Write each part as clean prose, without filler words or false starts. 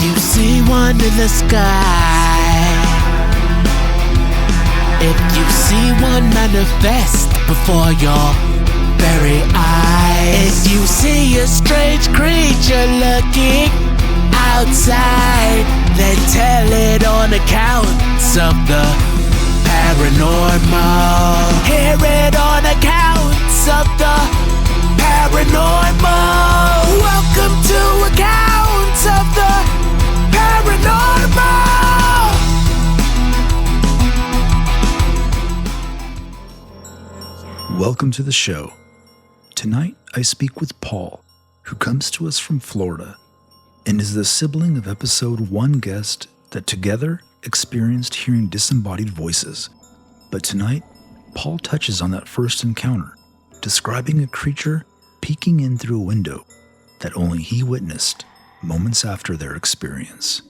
you see one in the sky, if you see one manifest before your very eyes, if you see a strange creature looking outside, then tell it on accounts of the paranormal. Hear it on accounts of the paranormal. Welcome to accounts of the paranormal. Welcome to the show. Tonight I speak with Paul, who comes to us from Florida and is the sibling of episode 1 guest that together experienced hearing disembodied voices. But tonight, Paul touches on that first encounter, describing a creature peeking in through a window that only he witnessed moments after their experience.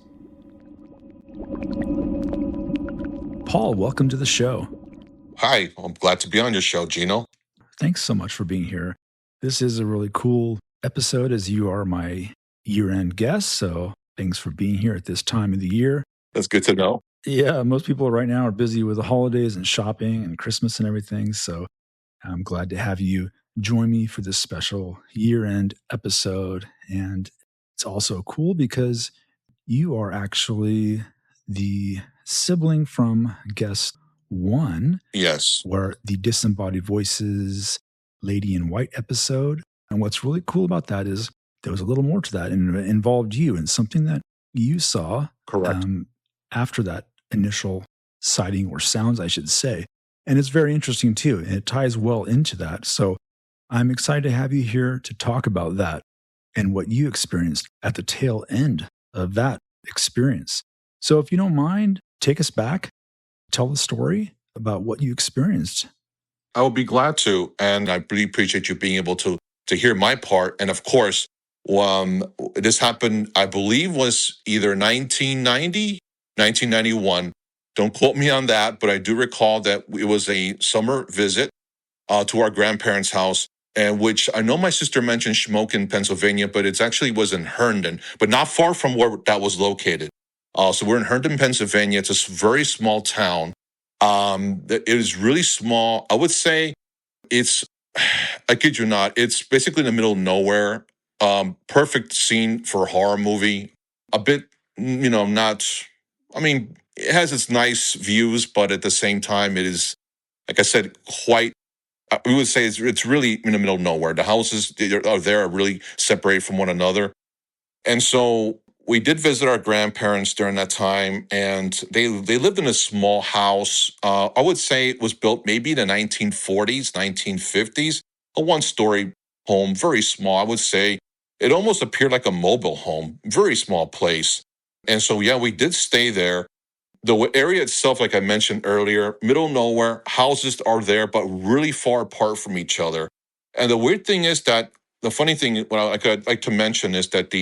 Paul, welcome to the show. Hi, I'm glad to be on your show, Gino. Thanks so much for being here. This is a really cool episode as you are my year-end guest, so thanks for being here at this time of the year. That's good to know. Yeah, most people right now are busy with the holidays and shopping and Christmas and everything, so I'm glad to have you join me for this special year-end episode. And it's also cool because you are actually the sibling from guest 1. Yes. Where the Disembodied Voices Lady in White episode. And what's really cool about that is there was a little more to that, and it involved you and something that you saw. Correct. After that initial sighting, or sounds, I should say. And it's very interesting too, and it ties well into that. So I'm excited to have you here to talk about that and what you experienced at the tail end of that experience. So if you don't mind, take us back, tell the story about what you experienced. I would be glad to, and I really appreciate you being able to hear my part. And of course, this happened, I believe, was either 1990, 1991. Don't quote me on that, but I do recall that it was a summer visit to our grandparents' house, and which I know my sister mentioned Shamokin, Pennsylvania, but it actually was in Herndon, but not far from where that was located. So we're in Herndon, Pennsylvania. It's a very small town. It is really small. I would say it's, I kid you not, it's basically in the middle of nowhere. Perfect scene for a horror movie. A bit, it has its nice views, but at the same time, it is, like I said, quite, we would say it's really in the middle of nowhere. The houses are really separated from one another. And so we did visit our grandparents during that time, and they lived in a small house. I would say it was built maybe in the 1940s, 1950s, a one-story home, very small. I would say it almost appeared like a mobile home, very small place. And so, yeah, we did stay there. The area itself, like I mentioned earlier, middle of nowhere, houses are there, but really far apart from each other. And the weird thing is that, the funny thing, what I'd like to mention is that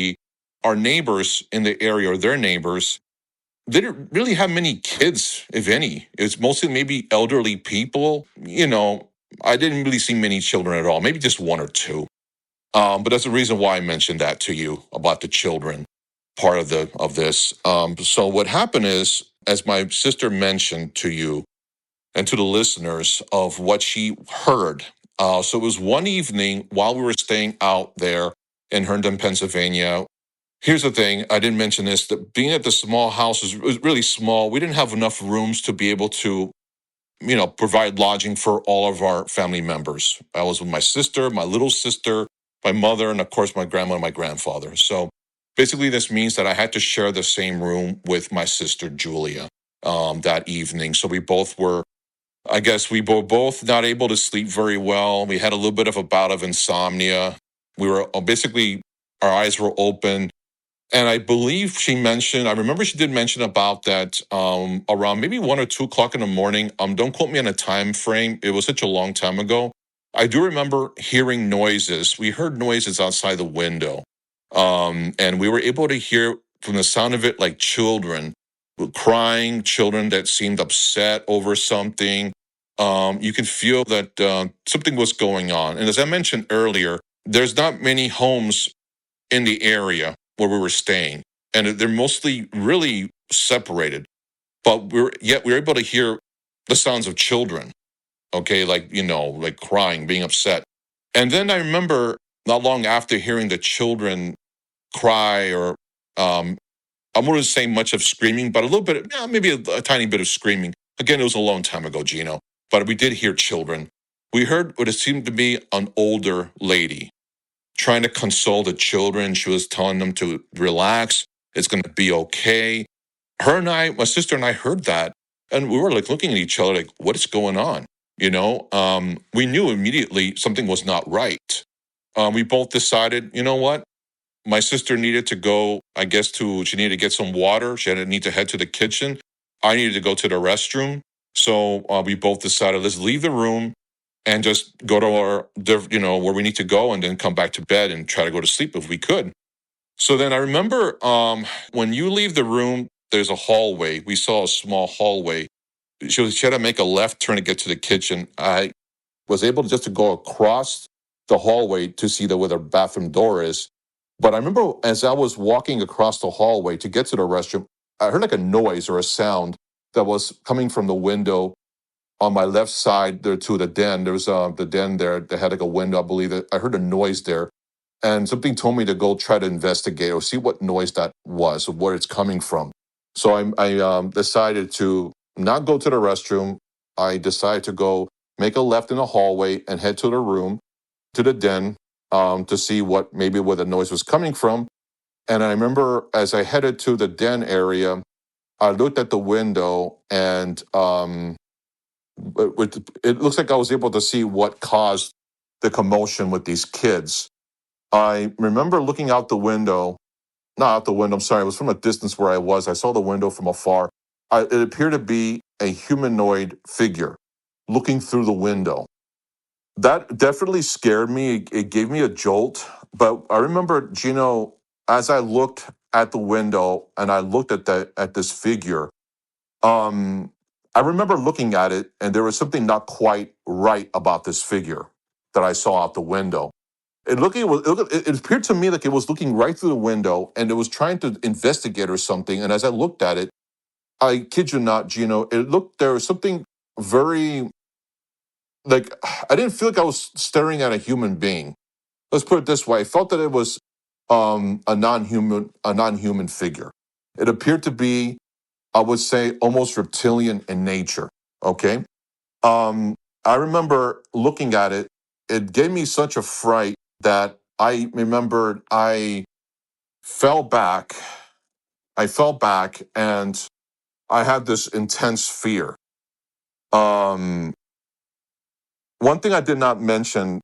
our neighbors in the area, or their neighbors, they didn't really have many kids, if any. It's mostly maybe elderly people. I didn't really see many children at all, maybe just one or two. But that's the reason why I mentioned that to you about the children part of this. So what happened is, as my sister mentioned to you and to the listeners of what she heard. So it was one evening while we were staying out there in Herndon, Pennsylvania. Here's the thing, I didn't mention this, that being at the small house was really small. We didn't have enough rooms to be able to, provide lodging for all of our family members. I was with my sister, my little sister, my mother, and of course my grandma and my grandfather. So basically this means that I had to share the same room with my sister, Julia, that evening. So we both were, we were both not able to sleep very well. We had a little bit of a bout of insomnia. We were basically, our eyes were open. And I believe I remember she did mention about that around maybe 1 or 2 o'clock in the morning. Don't quote me on a time frame. It was such a long time ago. I do remember hearing noises. We heard noises outside the window. And we were able to hear from the sound of it like children crying, children that seemed upset over something. You could feel that something was going on. And as I mentioned earlier, there's not many homes in the area where we were staying. and they're mostly really separated. But we're able to hear the sounds of children. Okay, like like crying, being upset. And then I remember not long after hearing the children cry, or um, I wouldn't say much of screaming, but a little bit, maybe a tiny bit of screaming. Again, it was a long time ago, Gino, but we did hear children. We heard what it seemed to be an older lady trying to console the children. She was telling them to relax. It's going to be okay. Her and I, my sister and I heard that, and we were like looking at each other like, what is going on? We knew immediately something was not right. We both decided, you know what? My sister needed to go, I guess, she needed to get some water. She had to need to head to the kitchen. I needed to go to the restroom. So we both decided, let's leave the room and just go to where we need to go, and then come back to bed and try to go to sleep if we could. So then I remember when you leave the room, there's a hallway. We saw a small hallway. She had to make a left turn to get to the kitchen. I was able to go across the hallway to see where the bathroom door is. But I remember as I was walking across the hallway to get to the restroom, I heard like a noise or a sound that was coming from the window on my left side there to the den. There was the den there that had like a window, I believe. I heard a noise there. And something told me to go try to investigate or see what noise that was or where it's coming from. So I decided to not go to the restroom. I decided to go make a left in the hallway and head to the room, to the den, to see where the noise was coming from. And I remember as I headed to the den area, I looked at the window, and it looks like I was able to see what caused the commotion with these kids. I remember looking out the window, not out the window, I'm sorry, it was from a distance where I was. I saw the window from afar. It appeared to be a humanoid figure looking through the window. That definitely scared me. It gave me a jolt. But I remember, Gino, as I looked at the window and I looked at this figure, I remember looking at it, and there was something not quite right about this figure that I saw out the window. It appeared to me like it was looking right through the window, and it was trying to investigate or something. And as I looked at it, I kid you not, Gino, there was something very, like, I didn't feel like I was staring at a human being. Let's put it this way. I felt that it was a non-human figure. It appeared to be, I would say, almost reptilian in nature. Okay. I remember looking at it. It gave me such a fright that I remembered I fell back. I fell back, and I had this intense fear. Um, One thing I did not mention,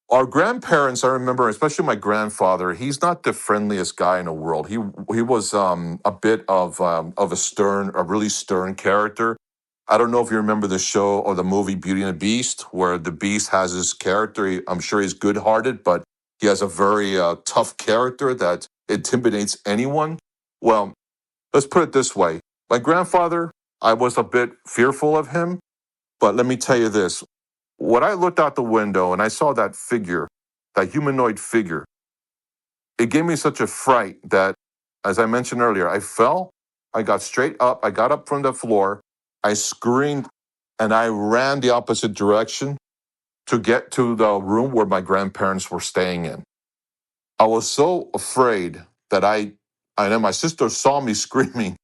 our grandparents, I remember, especially my grandfather, he's not the friendliest guy in the world. He was a bit of a really stern character. I don't know if you remember the show or the movie Beauty and the Beast, where the Beast has his character. I'm sure he's good-hearted, but he has a very tough character that intimidates anyone. Well, let's put it this way. My grandfather, I was a bit fearful of him, but let me tell you this. When I looked out the window and I saw that figure, that humanoid figure, it gave me such a fright that, as I mentioned earlier, I fell, I got straight up, I got up from the floor, I screamed, and I ran the opposite direction to get to the room where my grandparents were staying in. I was so afraid that I know my sister saw me screaming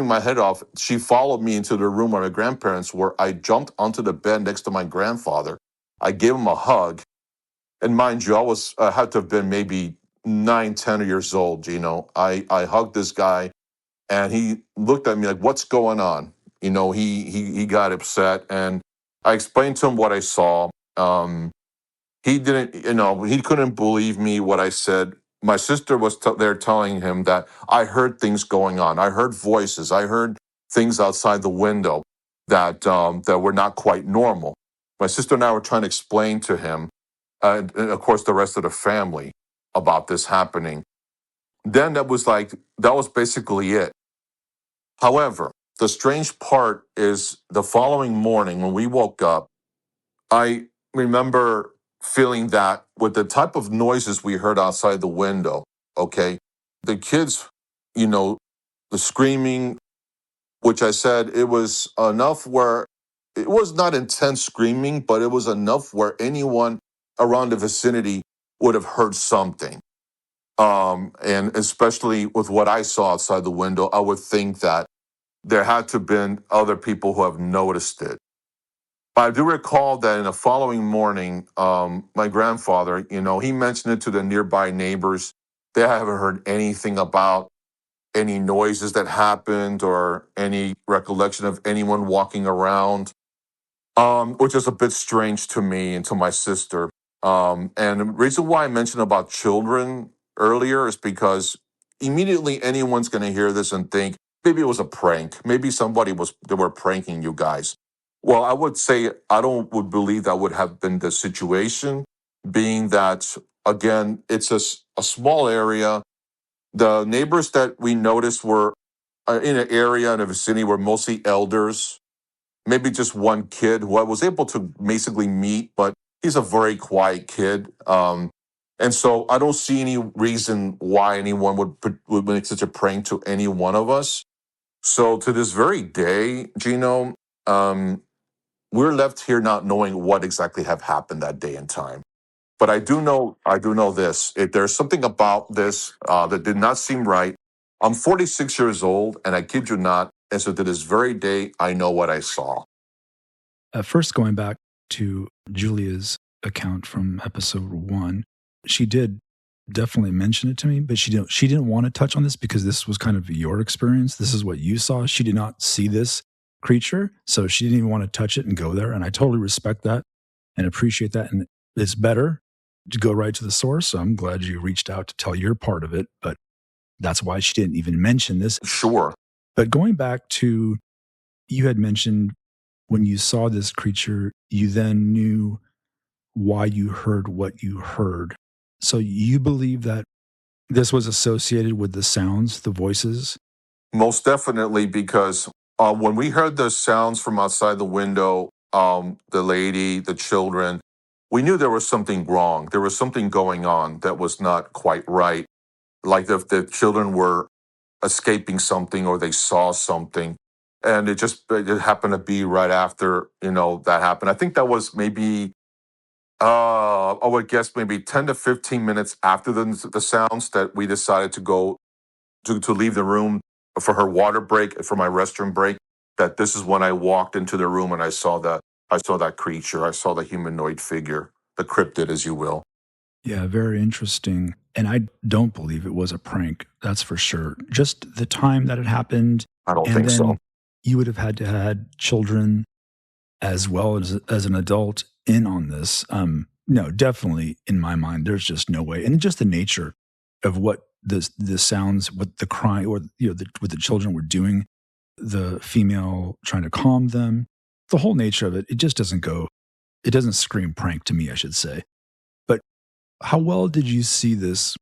my head off. She followed me into the room where my grandparents were. I jumped onto the bed next to my grandfather. I gave him a hug. And mind you, I had to have been maybe 9, 10 years old, I hugged this guy, and he looked at me like, what's going on? He got upset, and I explained to him what I saw. He didn't, he couldn't believe me what I said. My sister was there telling him that I heard things going on. I heard voices. I heard things outside the window that were not quite normal. My sister and I were trying to explain to him, and of course the rest of the family, about this happening. Then that was basically it. However, the strange part is the following morning when we woke up, I remember feeling that with the type of noises we heard outside the window, okay, the kids you know, the screaming, which I said it was enough where it was not intense screaming, but it was enough where anyone around the vicinity would have heard something. And especially with what I saw outside the window, I would think that there had to have been other people who have noticed it. I do recall that in the following morning, my grandfather, he mentioned it to the nearby neighbors. They haven't heard anything about any noises that happened or any recollection of anyone walking around, which is a bit strange to me and to my sister. And the reason why I mentioned about children earlier is because immediately anyone's going to hear this and think maybe it was a prank. Maybe they were pranking you guys. Well, I would say I don't would believe that would have been the situation, being that again, it's a small area. The neighbors that we noticed were in an area in a vicinity were mostly elders, maybe just one kid who I was able to basically meet, but he's a very quiet kid. And so I don't see any reason why anyone would make such a prank to any one of us. So to this very day, Gino, we're left here not knowing what exactly have happened that day and time. But I do know this. There's something about this that did not seem right. I'm 46 years old, and I kid you not. And so to this very day, I know what I saw. First, going back to Julia's account from episode 1, she did definitely mention it to me, but she didn't want to touch on this because this was kind of your experience. This is what you saw. She did not see this creature, so she didn't even want to touch it and go there. And I totally respect that and appreciate that. And it's better to go right to the source. So I'm glad you reached out to tell your part of it, but that's why she didn't even mention this. Sure. But going back to, you had mentioned when you saw this creature, you then knew why you heard what you heard. So you believe that this was associated with the sounds, the voices? Most definitely, because when we heard the sounds from outside the window, the lady, the children, we knew there was something wrong. There was something going on that was not quite right. Like if the children were escaping something or they saw something. And it happened to be right after, that happened. I think that was maybe, I would guess maybe 10 to 15 minutes after the sounds that we decided to go to leave the room for her water break, for my restroom break, that this is when I walked into the room and I saw that creature. I saw the humanoid figure, the cryptid, as you will. Yeah, very interesting. And I don't believe it was a prank. That's for sure. Just the time that it happened. I don't think so. You would have had to had children as well as an adult in on this. No, definitely in my mind, there's just no way. And just the nature of what the sounds, what the crying, or what the children were doing, the female trying to calm them, the whole nature of it, it just doesn't go. It doesn't scream prank to me, I should say. But how well did you see this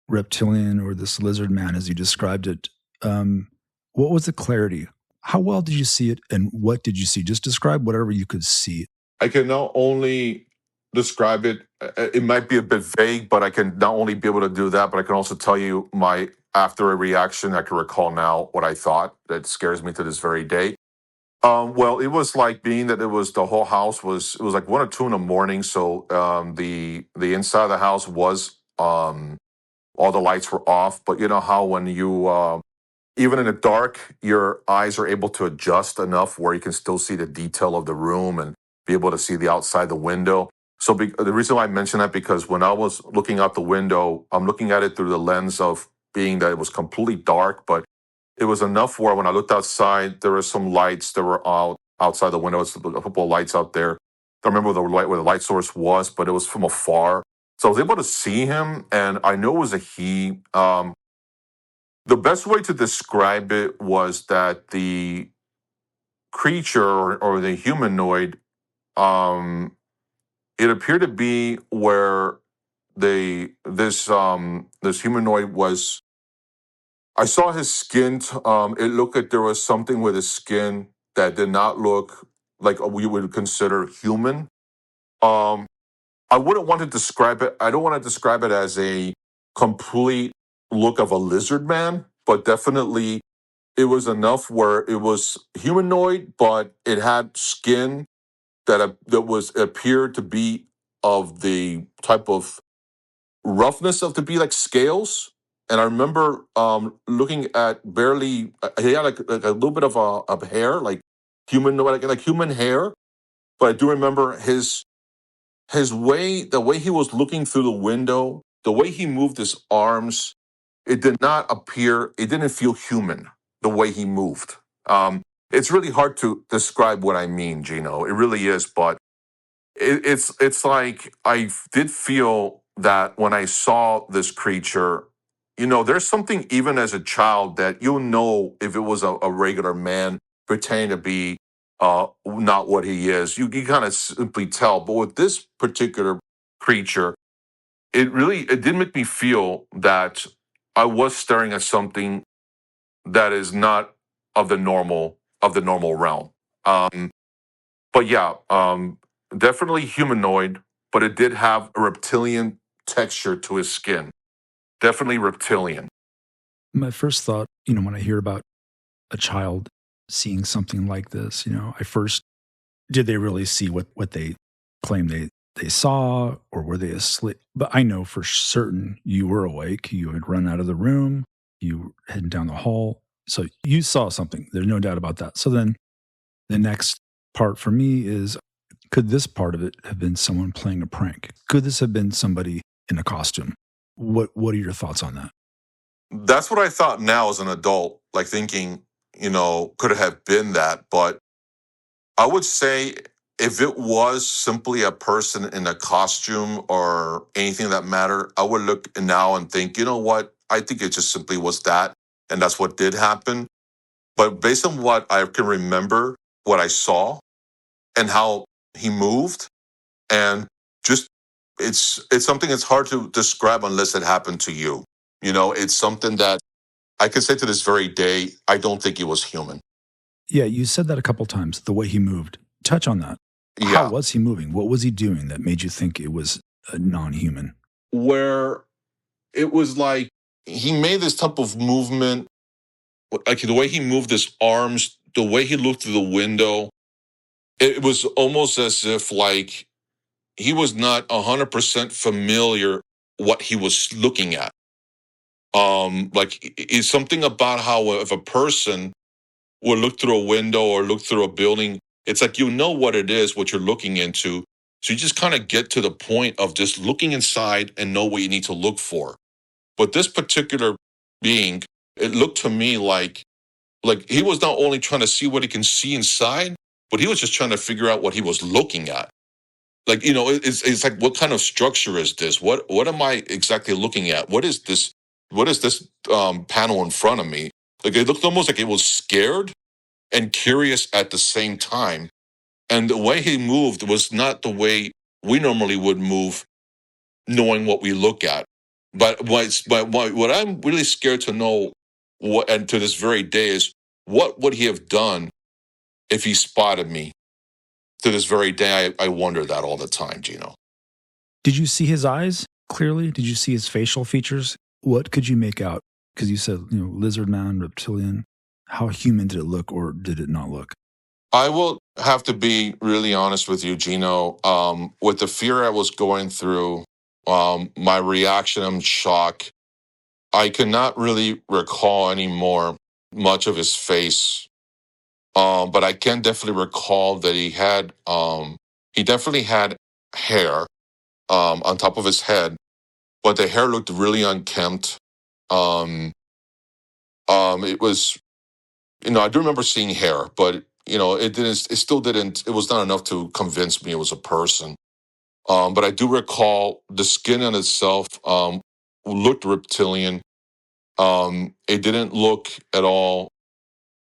reptilian or this lizard man, as you described it? What was the clarity? How well did you see it, and what did you see? Just describe whatever you could see. I can not only describe it, it might be a bit vague, but I can not only be able to do that, but I can also tell you my after a reaction. I can recall now what I thought. That scares me to this very day. Well, it was like being that the whole house it was like 1 or 2 in the morning. So the inside of the house was all the lights were off. But you know how when you even in the dark, your eyes are able to adjust enough where you can still see the detail of the room and be able to see the outside the window. So the reason why I mention that, because when I was looking out the window, I'm looking at it through the lens of being that it was completely dark, but it was enough where when I looked outside, there were some lights that were outside the window. It's a couple of lights out there. I don't remember where the light source was, but it was from afar. So I was able to see him, and I know it was a he. The best way to describe it was that the creature or the humanoid, it appeared to be where this humanoid was. I saw his skin. It looked like there was something with his skin that did not look like we would consider human. Um, I wouldn't want to describe it. I don't want to describe it as a complete look of a lizard man, but definitely it was enough where it was humanoid, but it had skin that was appeared to be of the type of roughness of to be like scales. And I remember looking at barely he had like a little bit of hair, like human like human hair. But I do remember his way, the way he was looking through the window, the way he moved his arms, it did not appear, it didn't feel human the way he moved. It's really hard to describe what I mean, Gino. It really is, but it's like I did feel that when I saw this creature, there's something even as a child that you'll know if it was a regular man pretending to be not what he is. You kind of simply tell. But with this particular creature, it did make me feel that I was staring at something that is not of the normal realm. But yeah, definitely humanoid, but it did have a reptilian texture to his skin. Definitely reptilian. My first thought, when I hear about a child seeing something like this, I first, did they really see what they claim they saw, or were they asleep? But I know for certain you were awake. You had run out of the room. You were heading down the hall. So you saw something. There's no doubt about that. So then the next part for me is, could this part of it have been someone playing a prank? Could this have been somebody in a costume? What are your thoughts on that? That's what I thought now as an adult, like thinking, could it have been that? But I would say if it was simply a person in a costume or anything of that matter, I would look now and think, you know what? I think it just simply was that. And that's what did happen. But based on what I can remember, what I saw and how he moved, and just it's something that's hard to describe unless it happened to you. It's something that I can say to this very day, I don't think he was human. Yeah, you said that a couple times, the way he moved. Touch on that. How Yeah. was he moving? What was he doing that made you think it was a non-human? Where it was like he made this type of movement, like the way he moved his arms, the way he looked through the window, it was almost as if like he was not 100% familiar what he was looking at. Like it's something about how if a person would look through a window or look through a building, it's like what it is, what you're looking into. So you just kind of get to the point of just looking inside and know what you need to look for. But this particular being, it looked to me like he was not only trying to see what he can see inside, but he was just trying to figure out what he was looking at. Like, it's like, what kind of structure is this? What am I exactly looking at? What is this? What is this panel in front of me? Like, it looked almost like it was scared and curious at the same time. And the way he moved was not the way we normally would move, knowing what we look at. But what I'm really scared to know, and to this very day, is what would he have done if he spotted me? To this very day, I wonder that all the time, Gino. Did you see his eyes clearly? Did you see his facial features? What could you make out? Because you said, lizard man, reptilian. How human did it look, or did it not look? I will have to be really honest with you, Gino. With the fear I was going through, my reaction, I'm shock. I cannot really recall anymore much of his face. But I can definitely recall that he definitely had hair on top of his head, but the hair looked really unkempt. Um, it was, I do remember seeing hair, but it still didn't, it was not enough to convince me it was a person. But I do recall the skin in itself looked reptilian. It didn't look at all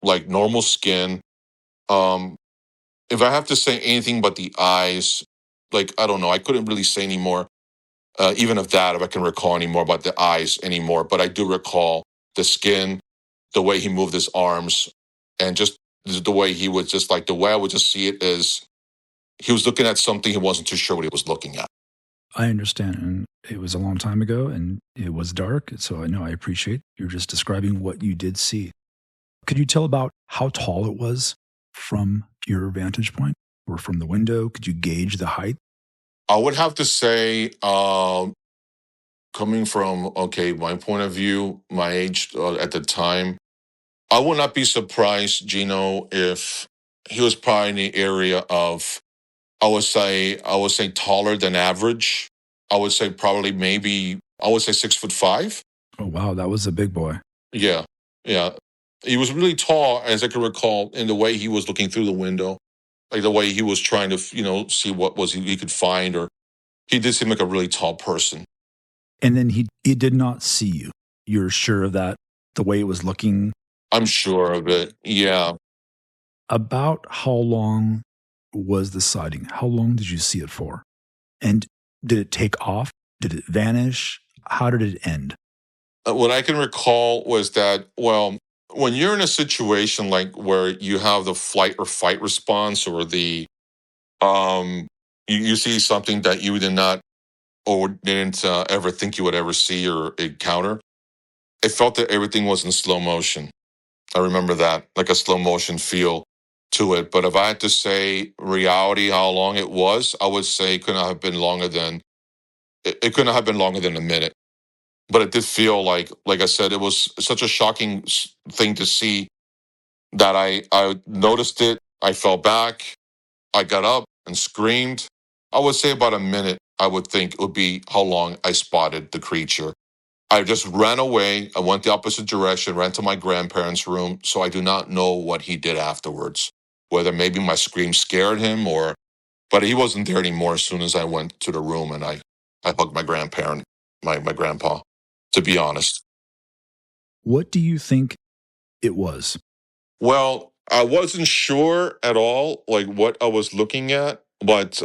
like normal skin. Um, if I have to say anything but the eyes, like, I don't know, I couldn't really say anymore, even of that, if I can recall any more about the eyes anymore. But I do recall the skin, the way he moved his arms, and just the way he would just like, the way I would just see it is he was looking at something he wasn't too sure what he was looking at. I understand. And it was a long time ago and it was dark. So I know I appreciate you're just describing what you did see. Could you tell about how tall it was from your vantage point or from the window? Could you gauge the height? I would have to say, coming from, okay, my point of view, my age at the time, I would not be surprised, Gino, if he was probably in the area of, I would say taller than average. I would say probably maybe, I would say 6'5". Oh, wow. That was a big boy. Yeah, yeah. He was really tall, as I can recall, in the way he was looking through the window, like the way he was trying to, see what was he could find, or he did seem like a really tall person. And then he did not see you. You're sure of that, the way it was looking? I'm sure of it. Yeah. About how long was the sighting? How long did you see it for? And did it take off? Did it vanish? How did it end? What I can recall was that, well, when you're in a situation like where you have the flight or fight response, or you see something that you did not or didn't ever think you would ever see or encounter, it felt that everything was in slow motion. I remember that, like a slow motion feel to it. But if I had to say reality, how long it was, I would say it couldn't have been longer than it couldn't have been longer than a minute. But it did feel like I said, it was such a shocking thing to see that I noticed it. I fell back. I got up and screamed. I would say about a minute. I would think it would be how long I spotted the creature. I just ran away. I went the opposite direction, ran to my grandparents' room. So I do not know what he did afterwards, whether maybe my scream scared him, but he wasn't there anymore as soon as I went to the room, and I hugged my grandparent, my grandpa, to be honest. What do you think it was? Well, I wasn't sure at all, like what I was looking at, but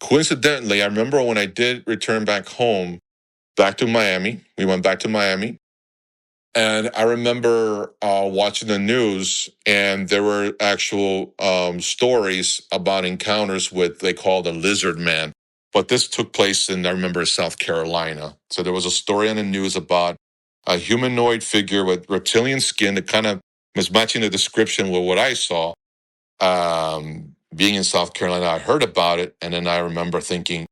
coincidentally, I remember when I did return back home, back to Miami. We went back to Miami. And I remember watching the news, and there were actual stories about encounters with, they called a lizard man. But this took place in, I remember, South Carolina. So there was a story on the news about a humanoid figure with reptilian skin that kind of was matching the description with what I saw. Being in South Carolina, I heard about it, and then I remember thinking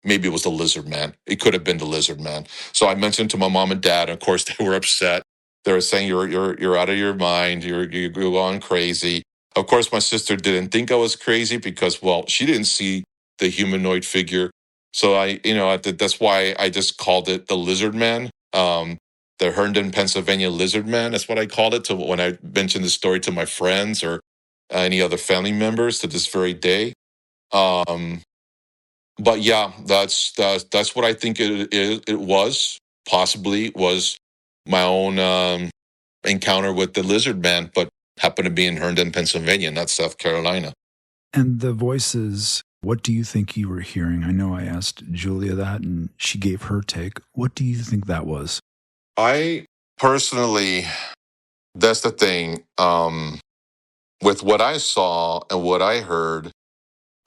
maybe it was the lizard man. It could have been the lizard man. So I mentioned to my mom and dad, and of course they were upset. They were saying you're out of your mind. You're going crazy. Of course, my sister didn't think I was crazy because, well, she didn't see the humanoid figure. So that's why I just called it the lizard man. The Herndon, Pennsylvania lizard man. That's what I called it to when I mentioned the story to my friends or any other family members to this very day. Um, but yeah, that's what I think it was. Possibly was my own encounter with the lizard man, but happened to be in Herndon, Pennsylvania, not South Carolina. And the voices, what do you think you were hearing? I know I asked Julia that and she gave her take. What do you think that was? I personally, that's the thing. With what I saw and what I heard,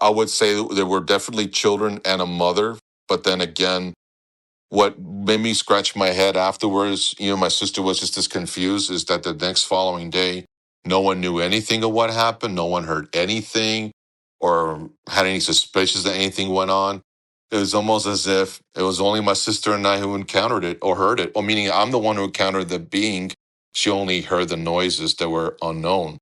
I would say there were definitely children and a mother. But then again, what made me scratch my head afterwards, my sister was just as confused, is that the next following day, no one knew anything of what happened. No one heard anything or had any suspicions that anything went on. It was almost as if it was only my sister and I who encountered it or heard it. Or meaning I'm the one who encountered the being. She only heard the noises that were unknown.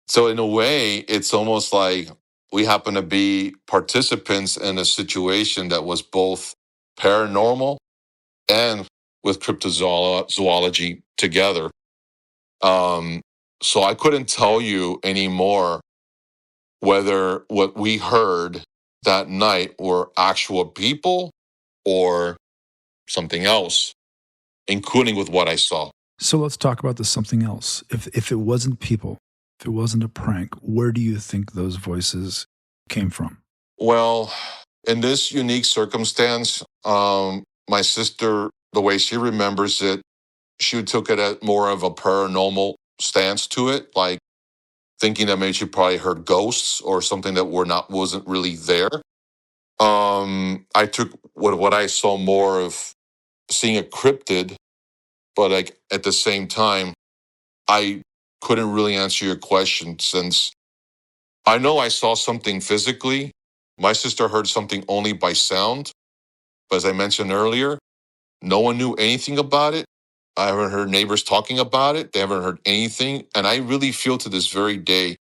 So in a way, it's almost like we happen to be participants in a situation that was both paranormal and with cryptozoology together. So I couldn't tell you anymore whether what we heard that night were actual people or something else, including with what I saw. So let's talk about the something else. If it wasn't people, if it wasn't a prank, where do you think those voices came from? Well, in this unique circumstance, my sister, the way she remembers it, she took it at more of a paranormal stance to it, like thinking that maybe she probably heard ghosts or something that wasn't really there. I took what I saw more of seeing a cryptid, but like at the same time, I couldn't really answer your question since I know I saw something physically. My sister heard something only by sound, but as I mentioned earlier, no one knew anything about it. I haven't heard neighbors talking about it. They haven't heard anything. And I really feel to this very day,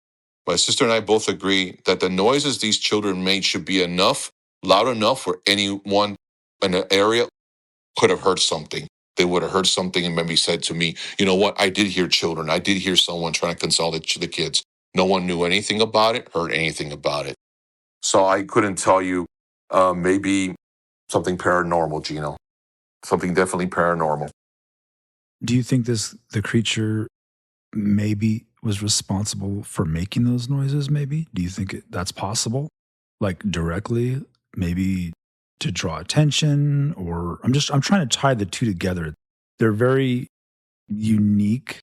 my sister and I both agree that the noises these children made should be enough, loud enough where anyone in the area could have heard something. They would have heard something and maybe said to me, you know what, I did hear children. I did hear someone trying to console the kids. No one knew anything about it, heard anything about it. So I couldn't tell you maybe something paranormal, Gino. Something definitely paranormal. Do you think the creature maybe was responsible for making those noises? Maybe do you think that's possible? Like directly, maybe to draw attention, or I'm trying to tie the two together. They're very unique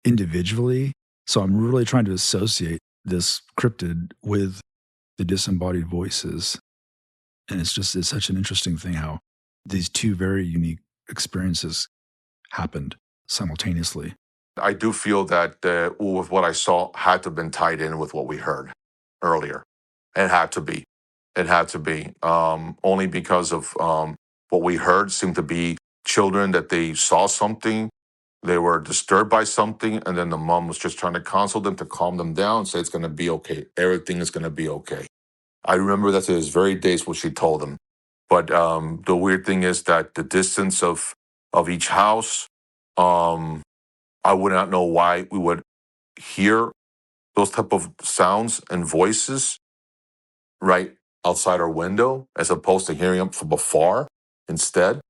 individually, so I'm really trying to associate this cryptid with the disembodied voices, and it's such an interesting thing how these two very unique experiences happened simultaneously. I do feel that with what I saw had to have been tied in with what we heard earlier. It had to be. It had to be. Only because of what we heard seemed to be children that they saw something, they were disturbed by something, and then the mom was just trying to console them to calm them down and say it's going to be okay. Everything is going to be okay. I remember that to this very days what she told them. But the weird thing is that the distance of each house, um, I would not know why we would hear those type of sounds and voices right outside our window as opposed to hearing them from afar instead.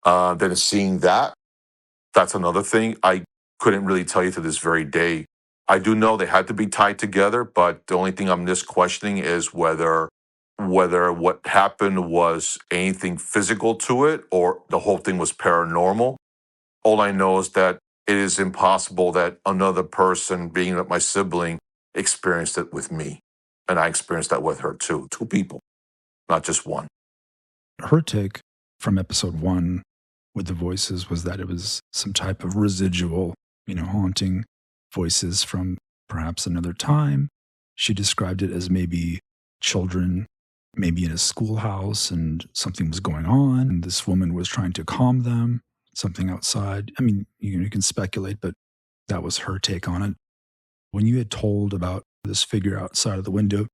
Then seeing that's another thing I couldn't really tell you to this very day. I do know they had to be tied together, but the only thing I'm just questioning is whether what happened was anything physical to it or the whole thing was paranormal. All I know is that it is impossible that another person, being my sibling, experienced it with me. And I experienced that with her too. Two people, not just one. Her take from episode 1 with the voices was that it was some type of residual, haunting voices from perhaps another time. She described it as maybe children, maybe in a schoolhouse, and something was going on, and this woman was trying to calm them, something outside. I mean, you can speculate, but that was her take on it. When you had told about this figure outside of the window,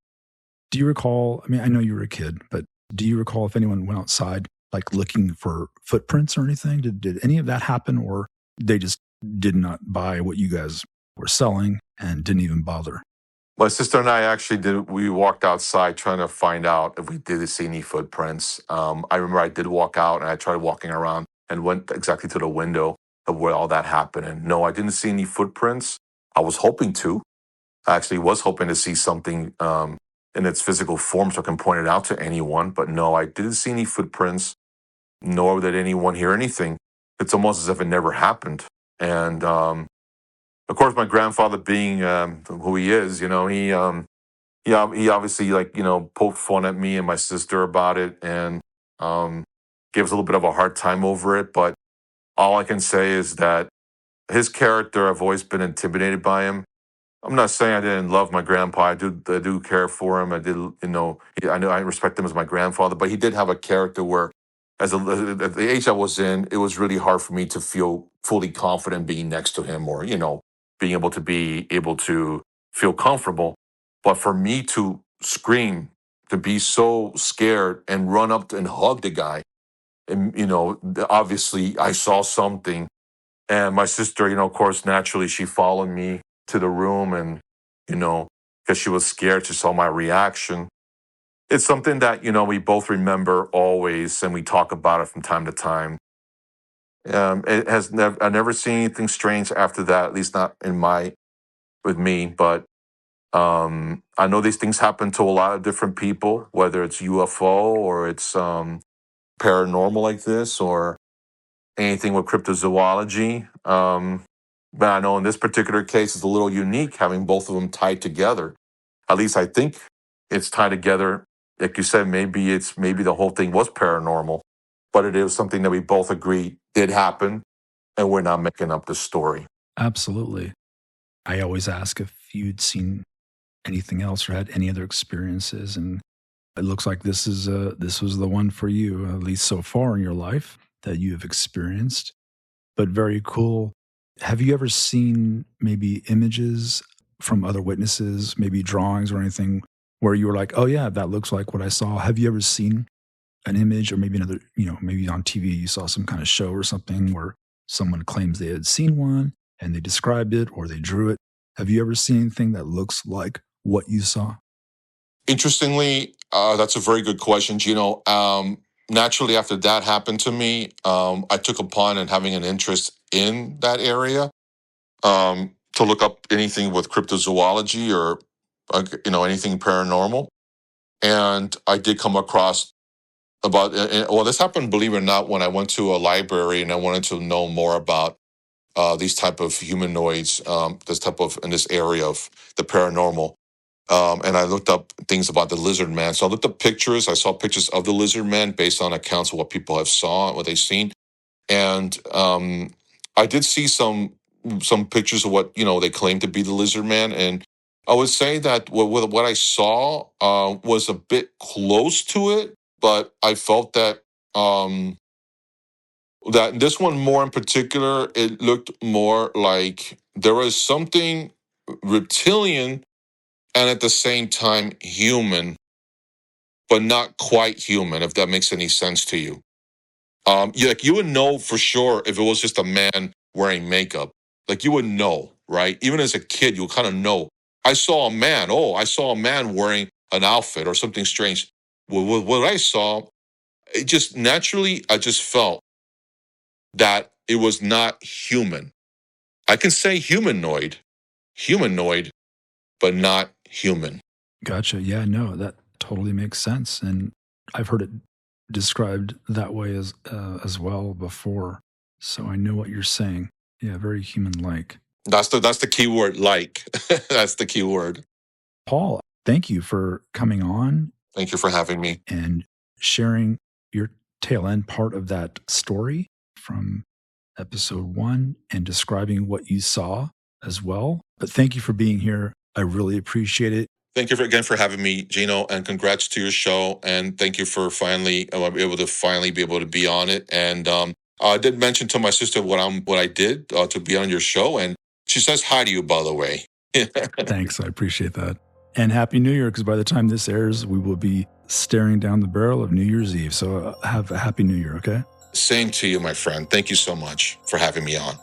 do you recall? I mean, I know you were a kid, but do you recall if anyone went outside, like looking for footprints or anything? Did any of that happen, or they just did not buy what you guys were selling and didn't even bother? My sister and I actually did. We walked outside trying to find out if we did see any footprints. I remember I did walk out and I tried walking around and went exactly to the window of where all that happened. And no, I didn't see any footprints. I was hoping to. I actually was hoping to see something in its physical form so I can point it out to anyone. But no, I didn't see any footprints, nor did anyone hear anything. It's almost as if it never happened. And of course, my grandfather, being who he is, he obviously poked fun at me and my sister about it, and gave us a little bit of a hard time over it. But all I can say is that his character, I've always been intimidated by him. I'm not saying I didn't love my grandpa. I do care for him. I did, I know I respect him as my grandfather, but he did have a character where, at the age I was in, it was really hard for me to feel fully confident being next to him, or being able to feel comfortable. But for me to scream, to be so scared and run up and hug the guy, and obviously I saw something. And my sister, of course, naturally, she followed me to the room, and, because she was scared, she saw my reaction. It's something that, we both remember always, and we talk about it from time to time. I never seen anything strange after that, at least not with me, but I know these things happen to a lot of different people, whether it's UFO or it's paranormal like this, or anything with cryptozoology. But I know in this particular case, it's a little unique having both of them tied together. At least I think it's tied together like you said, maybe the whole thing was paranormal, but it is something that we both agree did happen, and we're not making up the story. Absolutely. I always ask if you'd seen anything else or had any other experiences, and it looks like this was the one for you, at least so far in your life, that you have experienced. But very cool. Have you ever seen maybe images from other witnesses, maybe drawings or anything, where you were like, oh yeah, that looks like what I saw? Have you ever seen an image, or maybe another, maybe on TV you saw some kind of show or something where someone claims they had seen one and they described it or they drew it? Have you ever seen anything that looks like what you saw? Interestingly, that's a very good question, Gino. Naturally, after that happened to me, I took upon and having an interest in that area, to look up anything with cryptozoology or anything paranormal. And I did come across about, well, this happened, believe it or not, when I went to a library and I wanted to know more about these type of humanoids, in this area of the paranormal. And I looked up things about the lizard man. So I looked up pictures. I saw pictures of the lizard man based on accounts of what people have saw, what they've seen. And I did see some pictures of what they claim to be the lizard man. And I would say that what I saw was a bit close to it, but I felt that that this one more in particular, it looked more like there was something reptilian and at the same time human, but not quite human, if that makes any sense to you. You would know for sure if it was just a man wearing makeup. Like you would know, right? Even as a kid, you kind of know. I saw a man. Oh, I saw a man wearing an outfit or something strange. What I saw, it just naturally, I just felt that it was not human. I can say humanoid, but not human. Gotcha. Yeah, no, that totally makes sense. And I've heard it described that way as well before. So I know what you're saying. Yeah, very human-like. That's the key word, like. That's the key word. Paul, thank you for coming on. Thank you for having me. And sharing your tail end part of that story from episode 1 and describing what you saw as well. But thank you for being here. I really appreciate it. Thank you again for having me, Gino, and congrats to your show. And thank you for finally be able to be on it. And I did mention to my sister what I did to be on your show, and she says hi to you, by the way. Thanks, I appreciate that. And Happy New Year, because by the time this airs, we will be staring down the barrel of New Year's Eve. So have a Happy New Year, okay? Same to you, my friend. Thank you so much for having me on.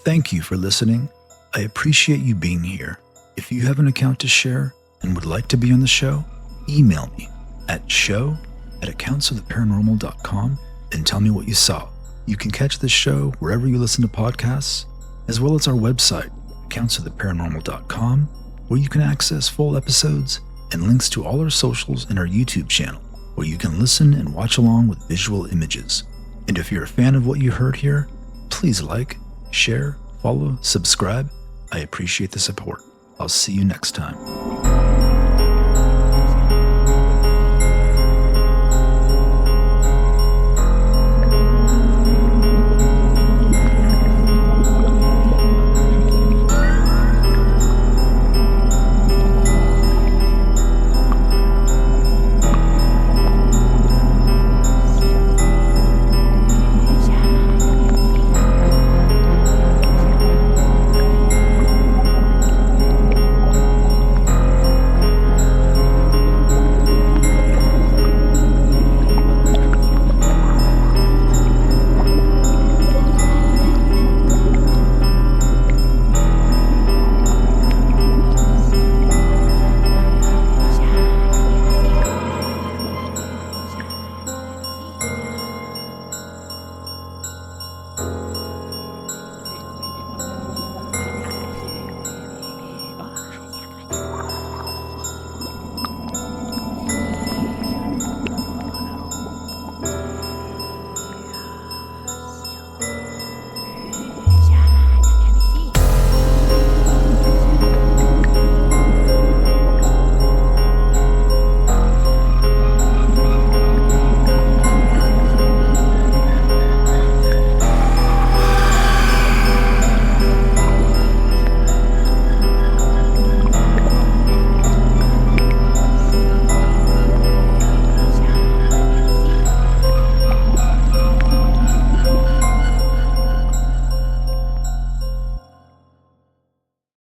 Thank you for listening. I appreciate you being here. If you have an account to share and would like to be on the show, email me at show@accountsoftheparanormal.com and tell me what you saw. You can catch this show wherever you listen to podcasts, as well as our website, accountsoftheparanormal.com, where you can access full episodes and links to all our socials and our YouTube channel, where you can listen and watch along with visual images. And if you're a fan of what you heard here, please like, share, follow, subscribe. I appreciate the support. I'll see you next time.